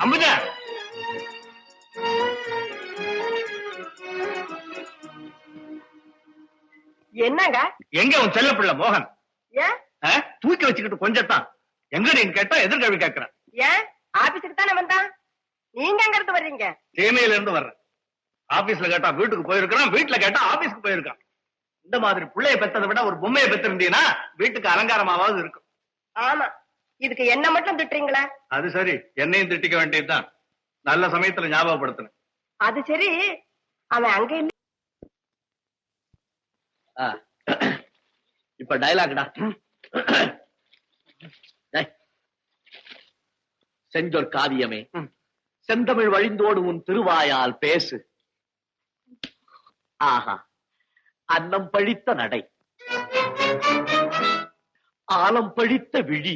அம்புஜா, என்னங்க? எங்க உன் செல்ல பிள்ளை மோகன்? ஏன் தூக்கி வச்சுக்கிட்டு கொஞ்சத்தான் எங்க நீங்க கேட்டா எதிர்கல்வி கேட்கிறேன். ஏன் ஆபீஸுக்கு தானே வந்தான்? நீங்க எங்க இருந்து வர்றீங்க? சேமையில இருந்து வர்றேன். ஆபீஸ்ல கேட்டா வீட்டுக்கு போயிருக்கான், வீட்டுல கேட்டா ஆபீஸ்க்கு போயிருக்கான். இந்த மாதிரி பிள்ளைய பெற்றதை விட ஒரு பொம்மையை பெற்றிருந்தீங்கன்னா வீட்டுக்கு அலங்காரமாவது இருக்கும். ஆமா, இதுக்கு என்ன மட்டும் திட்டுறீங்களா? அது சரி, என்னையும் திட்டிக்க வேண்டியதுதான். நல்ல சமயத்துல ஞாபகப்படுத்தின. அது சரி, அவன் அங்க இல்ல. இப்ப டயலாக்டா. செஞ்சொர் காவியமே, செந்தமிழ் வழிந்தோடு உன் திருவாயால் பேசு. ஆஹா, அன்னம் பழித்த நடை, ஆலம் பழித்த விழி,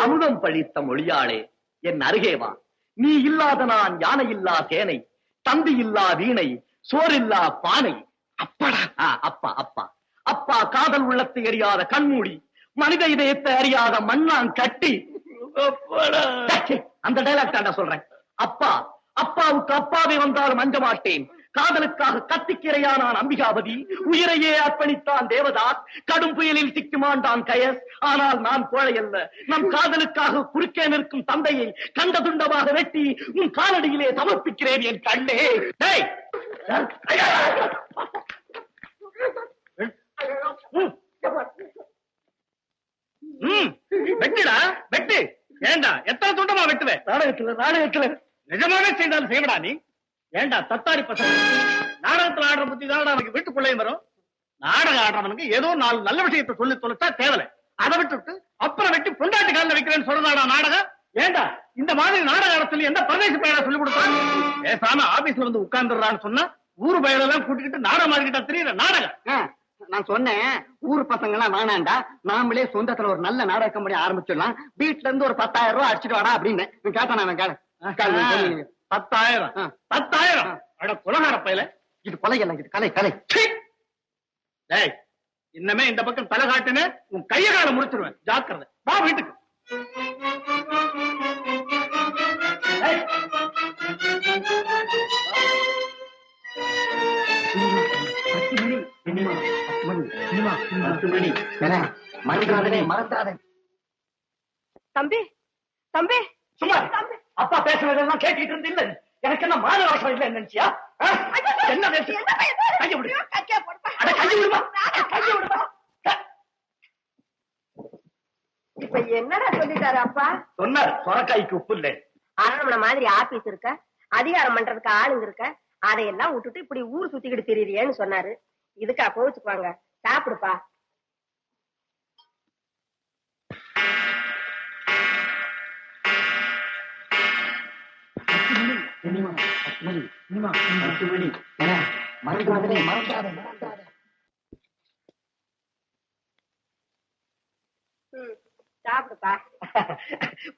அமுதம் பழித்த மொழியாளே, என் அருகே வா. நீ இல்லாத நான் யானை இல்லா சேனை, தம்பி இல்லா வீணை, சோறில்லா பானை. அப்படா, அப்பா அப்பா அப்பா, காதல் உள்ளத்தை அறியாத கண்மூடி, மனித இதயத்தை அறியாத மண்ணான் கட்டி. அந்த டைலாக் தாண்டா சொல்றேன். அப்பா, அப்பாவுக்கு அப்பாவே வந்தாலும் அஞ்ச மாட்டேன். காதலுக்காக கத்திக்கிரையானான் அம்பிகாபதி, உயிரையே அர்ப்பணித்தான் தேவதாஸ், கடும் புயலில் சிக்குமாண்டான் கயஸ். ஆனால் நான் கோழை அல்ல. நம் காதலுக்காக குறுக்கே நிற்கும் தந்தையை கண்ட துண்டமாக வெட்டி உன் காலடியிலே சமர்ப்பிக்கிறேன் என் கண்ணே. வெட்டுடா, வெட்டு. ஏண்டா எத்தனை துண்டமா வெட்டுவேன்? நாடகத்துல நிஜமாவே செய்தாலும் செய்வடா நீ. ஏண்டா தத்தாரி பசங்க, நாடகத்துல ஆடுற புத்தி தான் அவனுக்கு வீட்டுக்குள்ளேயும் வரும். நாடகம் ஆடுறவனுக்கு ஏதோ 4 நல்ல விஷயத்தை சொல்லி தொலைச்சா தேவலை. அதை விட்டுட்டு அப்புறம் வெட்டி பொண்டாட்டி காலில் வைக்கிறேன்னு சொல்றதாடா நாடகம்? ஏண்டா இந்த மாதிரி நாடக ஆடத்துல எந்த பிரதேச பெயரா சொல்லி கொடுத்தாங்க? பேசாம ஆபீஸ்ல வந்து உட்கார்ந்துடுறான்னு சொன்னா ஊரு பயலெல்லாம் கூட்டிக்கிட்டு நாடகம் ஆடிக்கிட்டா தெரியல நாடகம். நான் சொன்னேன், ஊர் பசங்க எல்லாம் வேணாண்டா, நாமளே சொந்தத்துல ஒரு நல்ல நாடக கம்பெனி ஆரம்பிச்சிடலாம், வீட்டுல இருந்து ஒரு 10,000 ரூபாய் அடிச்சுட்டு வாடா அப்படின்னு கேட்டான். அவன் 10,000 10,000 அட குலகார பையல, இது கொலை எல்லாம், இது கலை கலை. டேய், இன்னமே இந்த பக்கம் தலை காட்டுன்னு உன் கைய கால முடிச்சிருவேன், ஜாக்கிரதை. வா வீட்டுக்கு. தம்பி தம்பி சும்மா அப்பா பேசுறதெல்லாம் கேட்டுட்டு இருந்து இல்ல, எனக்கு என்ன மான வாசம் இல்ல நினைச்சியா? என்ன கைய விடு, கைய விடுமா, கைய விடுமா. இப்ப என்னடா சொல்லிட்டாரு அப்பா? சொன்னார், சொரக்காய்க்கு உப்பு இல்லை. அரண்மனை மாதிரி ஆபீஸ் இருக்க, அதிகாரம் பண்றதுக்கு ஆளுங்க இருக்க, அதையெல்லாம் விட்டுட்டு இப்படி ஊர் சுத்திக்கிட்டு திரியறியேன்னு சொன்னாரு. இதுக்கா கோவிச்சுக்குவாங்க? சாப்பிடுப்பா. சாப்பிடுப்பா.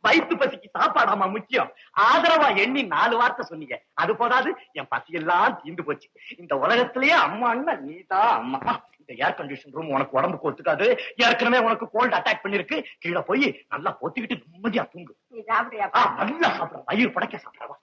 வயிற்று பசிக்கு சாப்பாடாமா முக்கியம். ஆதரவா எண்ணி 4 வார்த்தை சொன்னீங்க, அது போதாது என் பசியெல்லாம் தீர்ந்து போச்சு. இந்த உலகத்திலேயே அம்மான்னா நீதான் அம்மா. இந்த ஏர் கண்டிஷன் ரூம் உனக்கு உடம்புக்கு ஒத்துக்காது, ஏற்கனவே உனக்கு கோல்டு அட்டாக் பண்ணிருக்கு. கீழே போய் நல்லா பொத்திக்கிட்டு நிம்மதியா தூங்கு. நீ சாப்பிடுறியா? நல்லா சாப்பிட, வயிறு படைக்க சாப்பிடவா.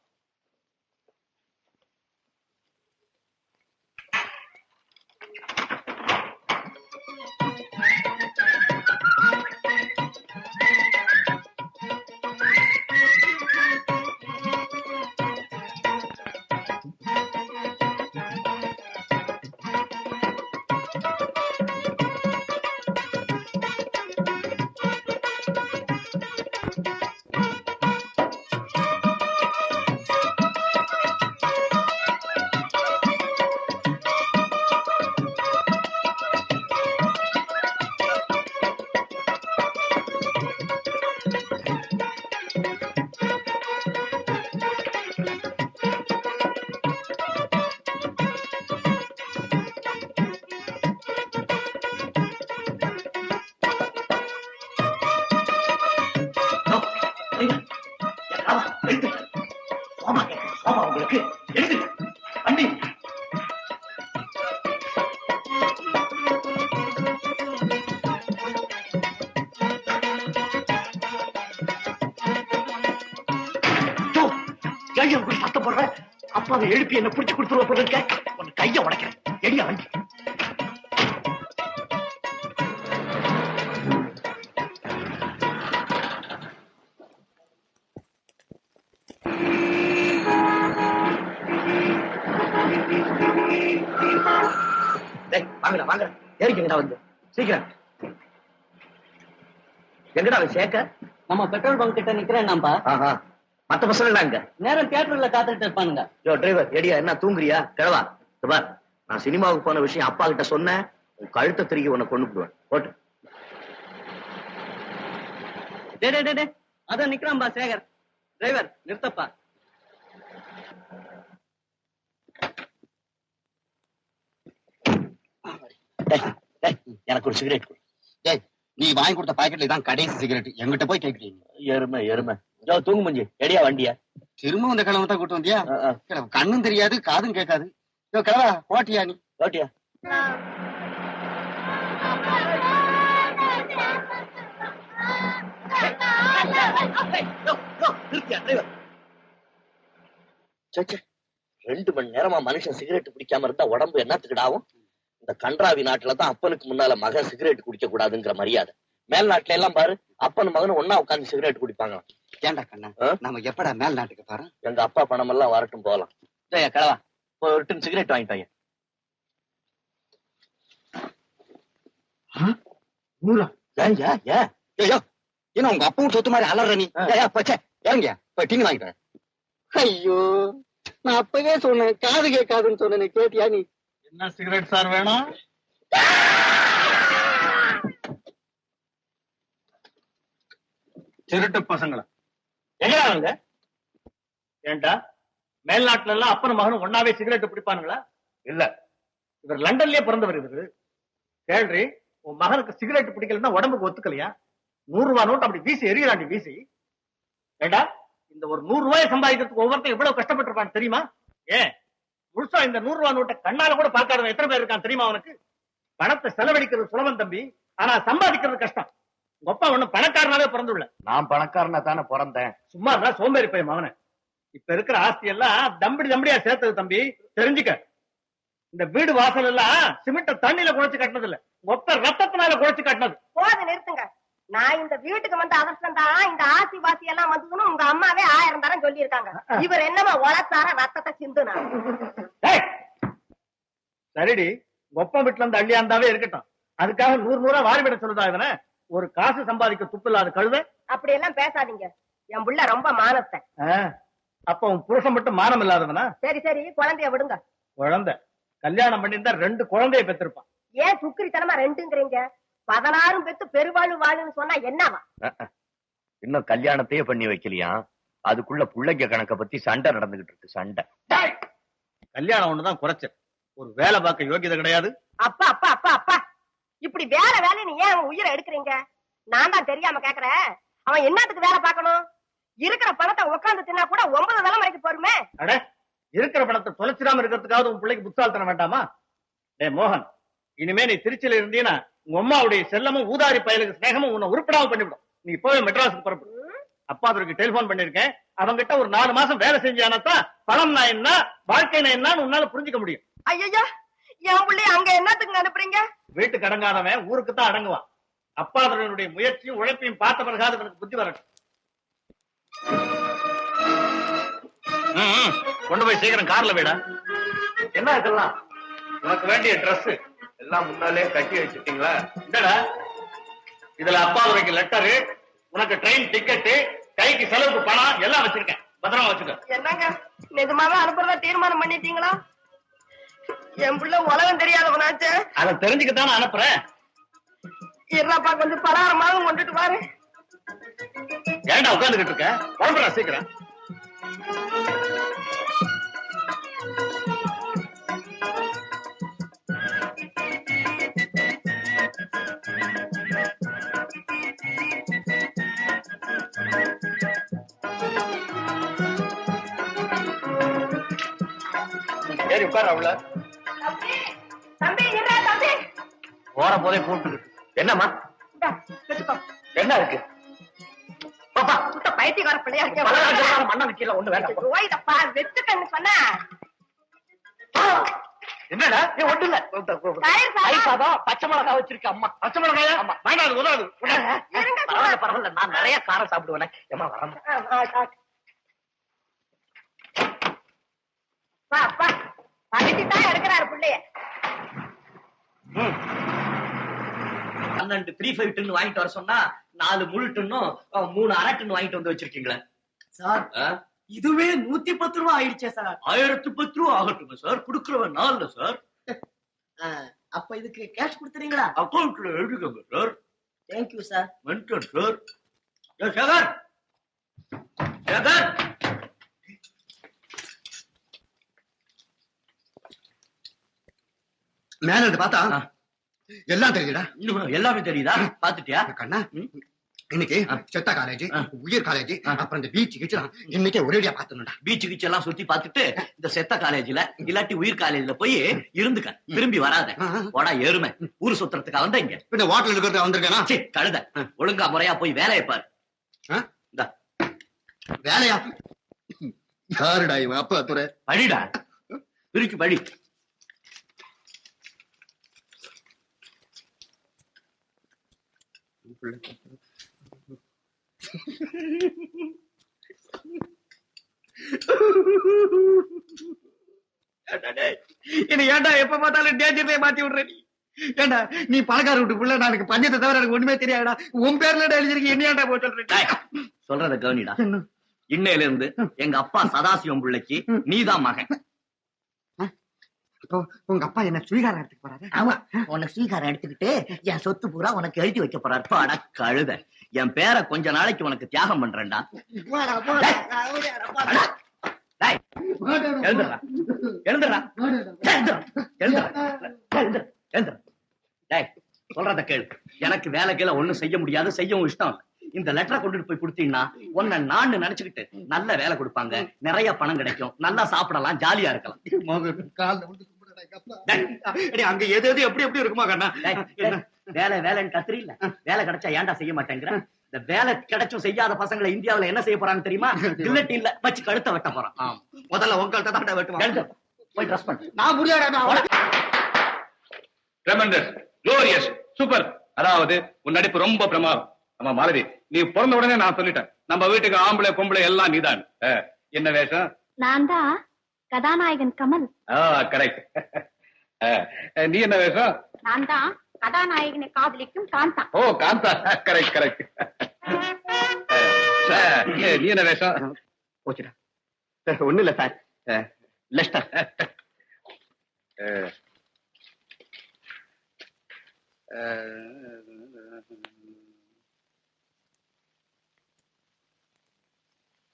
உங்களுக்கு வண்டி கையை சத்தம் போடுற அப்பாவை எழுப்பி என்ன புடிச்சு கொடுத்துருவ போல இருக்க. உன் கையை உடைக்கிறேன். எடியா வண்டி. வாங்கடா வாங்கடா ஏறிக்கங்கடா வந்து சீக்கிரம். எங்கடா அவன் சேர்க்க? நம்ம பெட்ரோல் பங்க் கிட்ட நிக்கிறேன். மத்த பசங்க எல்லாம் இங்க நேரம் தியேட்டர்ல காத்துட்டு இருப்பானுங்க. யோ டிரைவர் எடியா என்ன தூங்குறியா? கிழவா பார், நான் சினிமாவுக்கு போன விஷயம் அப்பா கிட்ட சொன்னேன். உன் கழுத்தை திருகி உன்னை கொண்டு போடுவேன். போட்டு அதான் நிக்கிறான்பா சேகர். டிரைவர் நிறுத்தப்பா. எனக்கு ஒரு சிகரெட் கொடு. நீ வாங்கி கொடுத்த பாக்கெட்ல தான் கடைசி சிகரெட். எங்கிட்ட போய் கேட்கிறீங்க? எருமை எருமை. தூங்கு மஞ்சி எடியா வண்டியா. திரும்ப இந்த கிழமை தான் கூட்டு வந்தியா? கண்ணும் தெரியாது காதும் கேட்காது. கிழவா போட்டியா? நீ போட்டியா? ரெண்டு மணி நேரமா மனுஷன் சிகரெட் பிடிக்காம இருந்தா உடம்பு என்னத்துக்கிடாவும்? இந்த கன்றாவி நாட்டுலதான் அப்பனுக்கு முன்னால மகன் சிகரெட் குடிக்க கூடாதுங்கிற மரியாதை. மேல் நாட்டுல எல்லாம் பாரு, அப்பன் மகனும் ஒன்னா உட்காந்து சிகரெட் குடிப்பாங்க. ஏண்டா கண்ணா, நம்ம எப்படா மேல் நாட்டுக்கு பாரு? எங்க அப்பா பணம் எல்லாம் வரட்டும் போகலாம். கிழவா ஒரு டின் சிகரெட் வாங்கிட்டாங்க. ஏன்னா உங்க அப்பாவும் சொத்து மாதிரி அலற நீ. இறங்க போய் டின் வாங்கிட்டேன். ஐயோ, நான் அப்பவே சொன்னேன் காது கேட்காதுன்னு சொன்னேன். கேட்டியா நீ? என்ன சிகரெட் சார் வேணும்? திருட்டு பசங்களா எங்க? ஏண்டா மேல்நாட்டுல எல்லாம் அப்பனும் மகனும் ஒன்னாவே சிகரெட் பிடிப்பானுங்களா? இல்ல, இவர் லண்டன்லயே பிறந்தவர். இவரு கேள்வி, உன் மகனுக்கு சிகரெட் பிடிக்கலன்னா உடம்புக்கு ஒத்துக்கலையா? 100 ரூபாய் நோட்டு அப்படி வீசி எரியலாண்டி வீசி. ஏண்டா இந்த ஒரு 100 ரூபாய் சம்பாதிக்கிறதுக்கு ஒவ்வொருத்தரும் எவ்வளவு கஷ்டப்பட்டு இருப்பான்னு தெரியுமா? ஏன் முழுசா இந்த 100 ரூபாய் நோட்டை கண்ணால கூட பார்க்காதவன் எத்தனை பேர் இருக்கான் தெரியுமா? அவனுக்கு பணத்தை செலவழிக்கிறது சுலபம் தம்பி, ஆனா சம்பாதிக்கிறது கஷ்டம். உங்க அப்பா ஒண்ணு பணக்காரனாவே பிறந்துள்ள. நான் பணக்காரனா தானே பிறந்தேன். சும்மா இருந்தா சோம்பேறி பையன் அவனை. இப்ப இருக்கிற ஆஸ்தி எல்லாம் தம்படியா சேர்த்தது தம்பி, தெரிஞ்சுக்க. இந்த வீடு வாசல் எல்லாம் சிமெண்ட தண்ணியில குழைச்சு கட்டினது இல்ல, மொத்த ரத்தத்தினால குழைச்சு கட்டினது. போது நிறுத்துங்க. நான் இந்த வீட்டுக்கு வந்த அவசரம் தான் இந்த ஆசி வாசி எல்லாம் வந்ததுன்னு உங்க அம்மாவே 1000 தரம் சொல்லி இருக்காங்க. இவர் என்னமா உழைச்சார ரத்தத்தை சிந்துனா? சரிடி, ஒப்ப வீட்டுல இருந்து அள்ளியாந்தாவே இருக்கட்டும், அதுக்காக 100 வாரிவிட சொல்லுதா இவன? ஒரு காசு சம்பாதிக்க துப்பு இல்லாத கழுத. அப்படி எல்லாம் பேசாதீங்க. என் புள்ள ரொம்ப மானத்தை. அப்ப உன் புருஷன் மட்டும் மானம் இல்லாதவனா? சரி சரி, குழந்தைய விடுங்க. குழந்தை கல்யாணம் பண்ணியிருந்தா 2 குழந்தைய பெற்றிருப்பான். ஏன் சுக்கிரித்தனமா 2ங்கிறீங்க? 16 பெத்து பெருவாழு வாழுன்னு சொன்னா என்னவா? இன்னும் கல்யாணத்தையே பண்ணி வைக்கலையா? அதுக்குள்ள புள்ளைங்க கணக்க பத்தி சண்டை நடந்துகிட்டு இருக்கு. சண்டை. கல்யாணம் ஒண்ணுதான் குறைச்ச, ஒரு வேலை பார்க்க யோகியதை கிடையாது. அப்பா அப்பா அப்பா அப்பா, இப்படி வேலை வேலைன்னு ஏன் அவன் உயிரை எடுக்கிறீங்க? நான் தான் தெரியாம கேக்குறேன். அவன் என்னத்துக்கு வேலை பார்க்கணும்? இருக்கிற பணத்தை உட்காந்து தின்னா கூட 9 தலைமுறைக்கு போருமே. அட, இருக்கிற பணத்தை தொலைச்சிடாம இருக்கிறதுக்காவது உன் பிள்ளைக்கு புத்தால் வேண்டாமா? டே மோகன், இனிமே நீ திருச்சியில இருந்தீன்னா உங்க அம்மாவுடைய செல்லமும் ஊதாரி பயலுக்கு ஸ்நேகமும் உன்னை உருப்படாம பண்ணிவிடும். நீ இப்பவே மெட்ராஸுக்கு புறப்படு. அப்பாவுக்கு டெலிபோன் பண்ணிருக்கேன். அவங்கிட்ட ஒரு 4 மாசம் வேலை செஞ்சானத்தான் பணம் நான் என்ன வாழ்க்கை நான் என்னன்னு உன்னால புரிஞ்சுக்க முடியும். ஐயா, என் பிள்ளை அங்க என்னத்துக்கு அனுப்புறீங்க? வீட்டுக்கு அடங்காதவன் ஊருக்கு தான் அடங்குவான். அப்பாவுடைய முயற்சியும் உழைப்பையும் பார்த்த பிறகாது எனக்கு புத்தி வரட்டும். கொண்டு போய் சீக்கிரம் கார்ல விட. என்ன இதெல்லாம்? உனக்கு வேண்டிய ட்ரெஸ் எல்லாம் முன்னாலே கட்டி வச்சிட்டீங்களா? இல்லடா, இதுல அப்பாவுக்கு லெட்டரு, உனக்கு ட்ரெயின் டிக்கெட்டு, கைக்கு செலவுக்கு பணம் எல்லாம் வச்சிருக்கேன். பத்திரமா வச்சுக்க. என்னங்க நிஜமாவே அனுப்புறதா தீர்மானம் பண்ணிட்டீங்களா? என் பிள்ளை உலகம் தெரியாதவனாச்சு. அதை தெரிஞ்சுக்கத்தானே அனுப்புறேன். இருப்பா, கொஞ்சம் பலகாரமாக கொண்டுட்டு பாரு. ஏன்டா உட்காந்துக்கிட்டு இருக்க? குழம்புறா சீக்கிரம். சரி உட்கார. அவ்வளவு தம்பி இருடா தம்பி. போற போதே கூப்பிட்டு. என்னம்மா? என்ன இருக்கு? அப்பா சுத்த பைத்தியக்கார பிள்ளையா பலகாரம் மண்ண வச்சிடலாம் ஒண்ணு வேண்டாம் இருக்கேன் வெச்சுக்கன்னு சொன்னா என்னடா நீ ஒண்ணு இல்ல தயிர் சாதம் பச்சை மிளகாய் வச்சிருக்க அம்மா பச்சை மிளகாயா வேண்டாம் அது உதவாது பரவாயில்ல பரவாயில்ல நான் நிறைய காரம் சாப்பிடுவேன் ஏமா வரமா அப்பா பழட்டிதான் எடுக்கிறாரு பிள்ளைய 12 3-5 டன் வாங்கிட்டு வர சொன்னா 4 முழு டன்னும் 3 அரை டன் வாங்கிட்டு வந்து வச்சிருக்கீங்களா சார் இதுவே 110 ரூபாய் ஆயிடுச்சே சார். 1010 ரூபா ஆகட்டும் சார், குடுக்கறவன் நாள்ல சார். அப்ப இதுக்கு கேஷ் கொடுத்துறீங்களா? அக்கௌண்ட்ல எழுதுங்க sir. Thank you sir. Mental sir. Shekar Shekar மேல இருந்து பார்த்தா எல்லாம் தெரியுதா? எல்லாமே தெரியுதா? பாத்துட்டியா கண்ணா? இன்னைக்கு செத்த காலேஜ், உயிர் காலேஜ், அப்புறம் இந்த பீச் கிச்சு இன்னைக்கே ஒரேடியா பாத்துடா. பீச் கிச்சு எல்லாம் சுத்தி பாத்துட்டு இந்த செத்த காலேஜ்ல இல்லாட்டி உயிர் காலேஜ்ல போய் இருந்துக்க, திரும்பி வராத. போடா எருமை, ஊரு சுத்துறதுக்கா வந்த இங்க? இந்த வாட்டர் இருக்கிறது வந்திருக்கேனா? கழுத, ஒழுங்கா முறையா போய் வேலையை பாரு. வேலையா? யாருடா இவன்? அப்பா துறை படிடா, இருக்கு படி. என்ன ஏண்டா எப்ப பார்த்தாலும் டேஞ்சர்லயே மாத்தி விடுற நீ? ஏண்டா நீ பணக்கார விட்டு புள்ள, எனக்கு பஞ்சத்தை தவிர எனக்கு ஒண்ணுமே தெரியாதா? உன் பேர்ல எழுதிருக்கு, என்ன ஏண்டா போய் சொல்றேன்? சொல்றத கவனிடா. இன்னையில இருந்து எங்க அப்பா சதாசிவம் பிள்ளைக்கு நீதான் மகன். உங்க அப்பா என்ன ஸ்வீகாரம் எடுத்துக்கு போறாரு? ஆமா, உனக்கு ஸ்வீகாரம் எடுத்துக்கிட்டு என் சொத்து பூரா உனக்கு எழுதி வைக்க போறாரு. பாடா கழுத, என் பேரை கொஞ்ச நாளைக்கு உனக்கு தியாகம் பண்றேன்டா. எழுந்துடா எழுந்துடா எழுந்துடா. சொல்றத கேளு, எனக்கு வேலை கீழே ஒண்ணும் செய்ய முடியாது, செய்யவும் இஷ்டம் இல்லை. இந்த லெட்டரை கொண்டுட்டு போய் கொடுத்தீங்கன்னா உன்னை நான் நினைச்சுக்கிட்டு நல்ல வேலை கொடுப்பாங்க, நிறைய பணம் கிடைக்கும், நல்லா சாப்பிடலாம், ஜாலியா இருக்கலாம். அங்க எது எது எப்படி எப்படி இருக்குமா கண்ணா? வேலை வேலைன்னு கத்திரி இல்ல, வேலை கிடைச்சா ஏன்டா செய்ய மாட்டேங்கிற? இந்த வேலை கிடைச்சும் செய்யாத பசங்களை இந்தியாவில என்ன செய்ய போறாங்க தெரியுமா? இல்லட்டி இல்ல வச்சு கழுத்த வெட்ட போறான். முதல்ல உங்கள்கிட்ட தான் வெட்டுவாங்க. போய் ட்ரெஸ் பண்ணு. நான் முடியாடா. Tremendous, glorious, super. அதாவது உன் நடிப்பு ரொம்ப பிரமாதம். ஆமா மாலதி, நீ பிறந்த உடனே நான் சொல்லிட்டேன், நம்ம வீட்டுக்கு ஆம்பளை பொம்பளை எல்லாம் நீதான். என்ன வேஷம்? நான் தான் கதாநாயகன் கமல். கரெக்ட். நீ என்ன வேஷம்? நான் தான் கதாநாயகனை காதலிக்கும் காந்தா. ஓ காந்தா, கரெக்ட் கரெக்ட். நீ என்ன வேஷம்? போச்சுடா. ஒண்ணு இல்ல சார், லெஸ்டர்.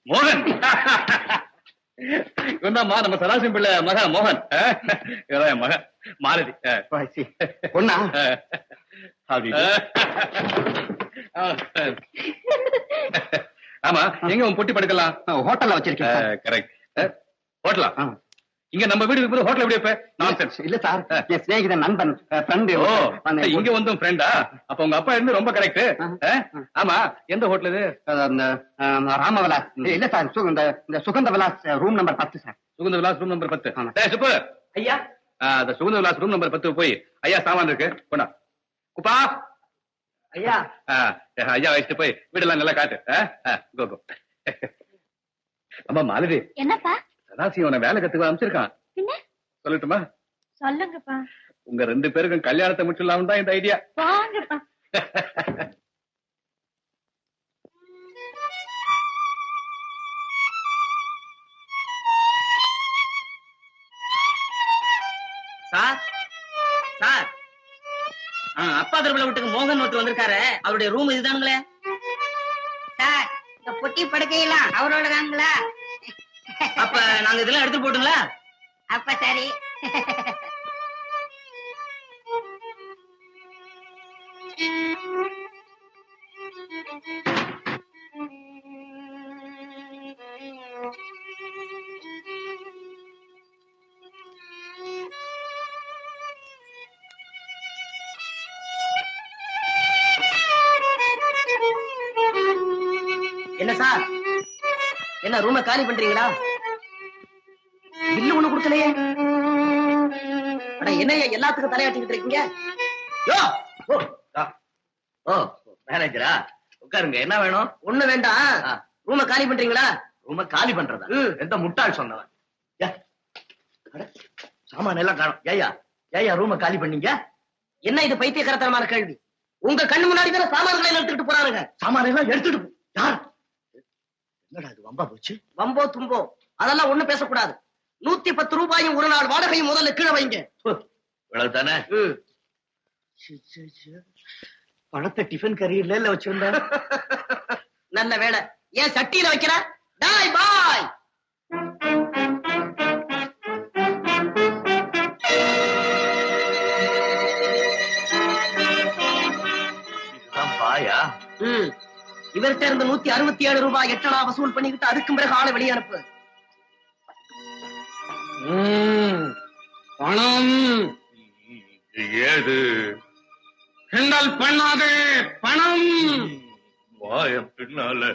மோகன். இவன்தாம்மா நம்ம சதாசிவம் பிள்ளை மகன் மோகன். இவன் மகன் மாலதி. பொண்ணா? ஆமா, எங்க உன் பொட்டி படுக்கலாம்? ஹோட்டல்ல வச்சிருக்கேன். கரெக்ட். ஹோட்டலா? இங்க நம்ம வீடு இருக்கும்போது ஹோட்டல் எப்படி வைப்ப? நான்சென்ஸ். இல்ல சார், என் சிநேகிதன் நண்பன் ஃப்ரெண்ட். ஓ, இங்க வந்து ஃப்ரெண்டா? அப்ப உங்க அப்பா இருந்து ரொம்ப கரெக்ட். ஆமா, எந்த ஹோட்டல் இது? ராமவிலாஸ். இல்ல சார், இந்த சுகந்த விலாஸ் ரூம் நம்பர் 10 சார். சுகந்த விலாஸ் ரூம் நம்பர் 10. சுப்பு ஐயா, அந்த சுகந்த விலாஸ் ரூம் நம்பர் 10 போய் ஐயா சாமான் இருக்கு போனா குப்பா. ஐயா ஐயா வச்சுட்டு போய் வீடெல்லாம் நல்லா காட்டு. கோ கோ. அம்மா மாலதி, என்னப்பா? சதாசிவனை வேலை கத்துக்க அமைச்சிருக்கான். சொல்லட்டுமா? சொல்லுங்கப்பா. உங்க 2 பேருக்கும் கல்யாணத்தை முடிச்சிடலாம் தான் இந்த ஐடியா. வாங்கப்பா. சார் சார், அப்பா திருவிழா வீட்டுக்கு மோகன் ஒருத்தர் வந்திருக்காரு, அவருடைய ரூம் இதுதானுங்களே சார். இந்த பொட்டி படுக்கையெல்லாம் அவரோட தானுங்களா? அப்ப நாங்க இதெல்லாம் எடுத்து போட்டுங்களா? அப்ப சரி. என்ன சார், என்ன ரூம காலி பண்றீங்களா? பில்லு ஒண்ணு கொடுக்கலையே. அட என்ன எல்லாத்துக்கும் தலையாட்டிக்கிட்டு இருக்கீங்க? யோ, ஓ மேனேஜரா, உட்காருங்க. என்ன வேணும்? ஒண்ணு வேண்டாம். ரூம காலி பண்றீங்களா? ரூம காலி பண்றதா? எந்த முட்டாள் சொன்னவன்? சாமான எல்லாம் காணும். ஏயா ரூம காலி பண்ணீங்க? என்ன இது பைத்தியக்காரத்தனமான கேள்வி? உங்க கண்ணு முன்னாடி தானே சாமான்களை எடுத்துக்கிட்டு போறானுங்க. சாமான எல்லாம் எடுத்துட்டு யார்? என்னடா இது வம்பா போச்சு? வம்போ தும்போ அதெல்லாம் ஒண்ணு பேசக்கூடாது. 110 ரூபாயும் ஒரு நாள் வாடகையும் முதல்ல கீழே வைங்க. இவ்வளவுதானே? பணத்தை டிஃபன் கரியர்ல வச்சிருந்தேன். நல்ல வேலை. ஏன் சட்டியில வைக்கிற? டாய் பாய். பாயா? இவர்கிட்ட இருந்து 167 ரூபாய் 8 அணா வசூல் பண்ணிக்கிட்டு அதுக்கும் பிறகு ஆளை வெளியே அனுப்பு. பணம் ஏது? கிண்டல் பண்ணாதே. பணம் வாய பின்னால